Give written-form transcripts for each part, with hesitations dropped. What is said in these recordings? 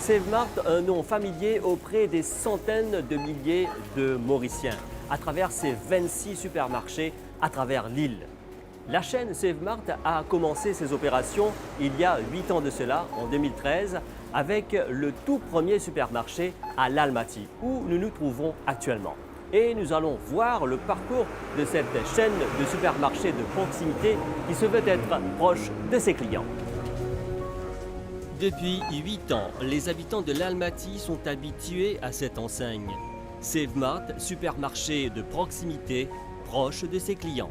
Save-Mart, un nom familier auprès des centaines de milliers de Mauriciens à travers ses 26 supermarchés à travers l'île. La chaîne Save-Mart a commencé ses opérations il y a 8 ans de cela, en 2013, avec le tout premier supermarché à l'Almaty, où nous nous trouvons actuellement. Et nous allons voir le parcours de cette chaîne de supermarchés de proximité qui se veut être proche de ses clients. Depuis 8 ans, les habitants de l'Almaty sont habitués à cette enseigne. Save-Mart, supermarché de proximité, proche de ses clients.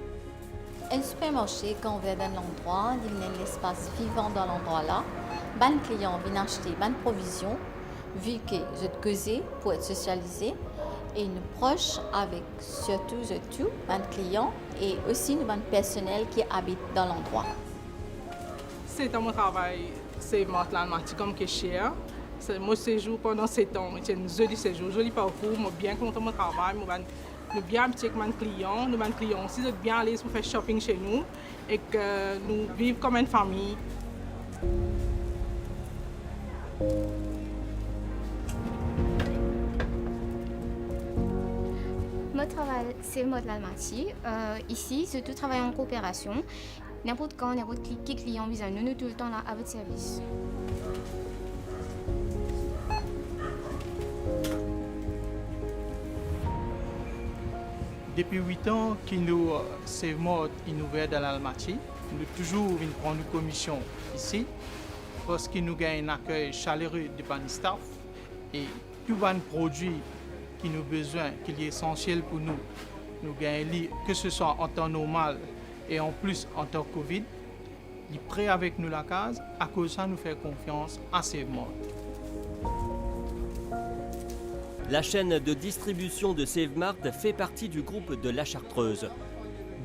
Un supermarché, quand on va dans l'endroit, il y a un espace vivant dans l'endroit là. Les clients viennent acheter des provisions, vu que je te causé pour être socialisé. Et nous proches avec surtout les clients et aussi nos personnels qui habitent dans l'endroit. C'est dans mon travail, c'est l'Almaty comme caissière. C'est mon séjour pendant 7 ans. C'est un joli séjour, joli parcours. Je suis bien content de mon travail. Nous bien habitués avec mes clients. Nos clients aussi sont bien à l'aise pour faire shopping chez nous et que nous vivons comme une famille. Mon travail, c'est le mode l'Almaty. Ici, c'est tout travail en coopération. N'importe quand, n'importe qui client vient nous tout le temps là à votre service. Depuis 8 ans que nous Save-Mart innouvert dans l'Almaty, nous toujours prendre une commission ici parce que nous avons un accueil chaleureux de nos staff et tous les produits qui nous besoin, qui est essentiel pour nous. Nous gagnons que ce soit en temps normal et en plus en temps Covid. Il est prêt avec nous la case, à cause de ça nous fait confiance à Save-Mart. La chaîne de distribution de Save-Mart fait partie du groupe de La Chartreuse.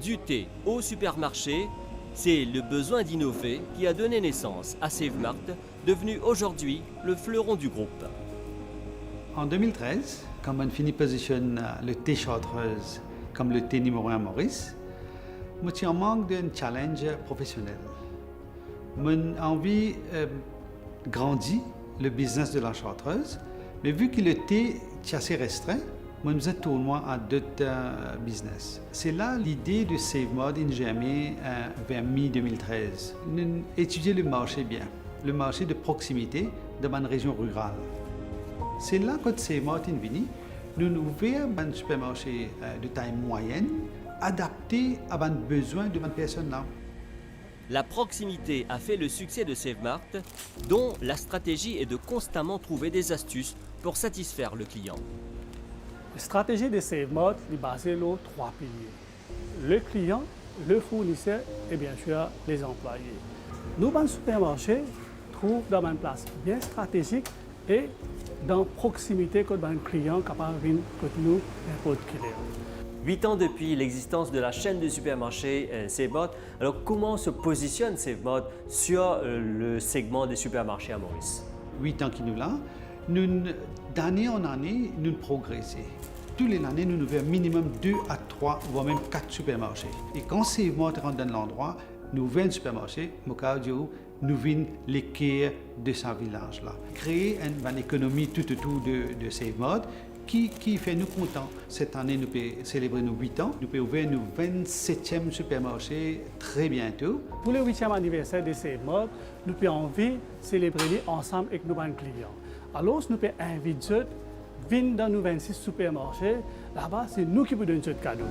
Du thé au supermarché, c'est le besoin d'innover qui a donné naissance à Save-Mart, devenu aujourd'hui le fleuron du groupe. En 2013, quand on finit positionne le thé Chartreuse comme le thé numéro 1 Maurice, je suis en manque d'un challenge professionnel. Mon envie grandit le business de la Chartreuse, mais vu que le thé est assez restreint, je faisais tournois à d'autres business. C'est là l'idée de Save-Mart in germé vers mi-2013. Nous étudions le marché bien, le marché de proximité de ma région rurale. C'est là que Save-Mart est venu. Nous avons ouvert un supermarché de taille moyenne, adapté à nos besoins de nos personnes là. La proximité a fait le succès de Save-Mart, dont la stratégie est de constamment trouver des astuces pour satisfaire le client. La stratégie de Save-Mart est basée sur 3 piliers. Le client, le fournisseur et bien sûr les employés. Nous, dans le supermarché, trouvons dans une place bien stratégique et dans proximité que le client capable de venir nous n'importe quelle heure. 8 ans depuis l'existence de la chaîne de supermarchés Save-Mart, alors comment se positionne Save-Mart sur le segment des supermarchés à Maurice? 8 ans qui nous là, d'année en année, nous progressons. Toutes les années, nous avons minimum 2 à 3, voire même 4 supermarchés. Et quand Save-Mart rentre dans l'endroit, nous venons un supermarché, nous venons l'équerre de ce village-là. Créer une économie tout autour de Save-Mart qui fait nous contents. Cette année, nous pouvons célébrer nos 8 ans. Nous pouvons ouvrir nos 27e supermarché très bientôt. Pour le 8e anniversaire de Save-Mart, nous avons envie de célébrer ensemble avec nos clients. Alors, nous pouvons inviter eux, venir dans nos 26 supermarchés. Là-bas, c'est nous qui vous donnons ce cadeau.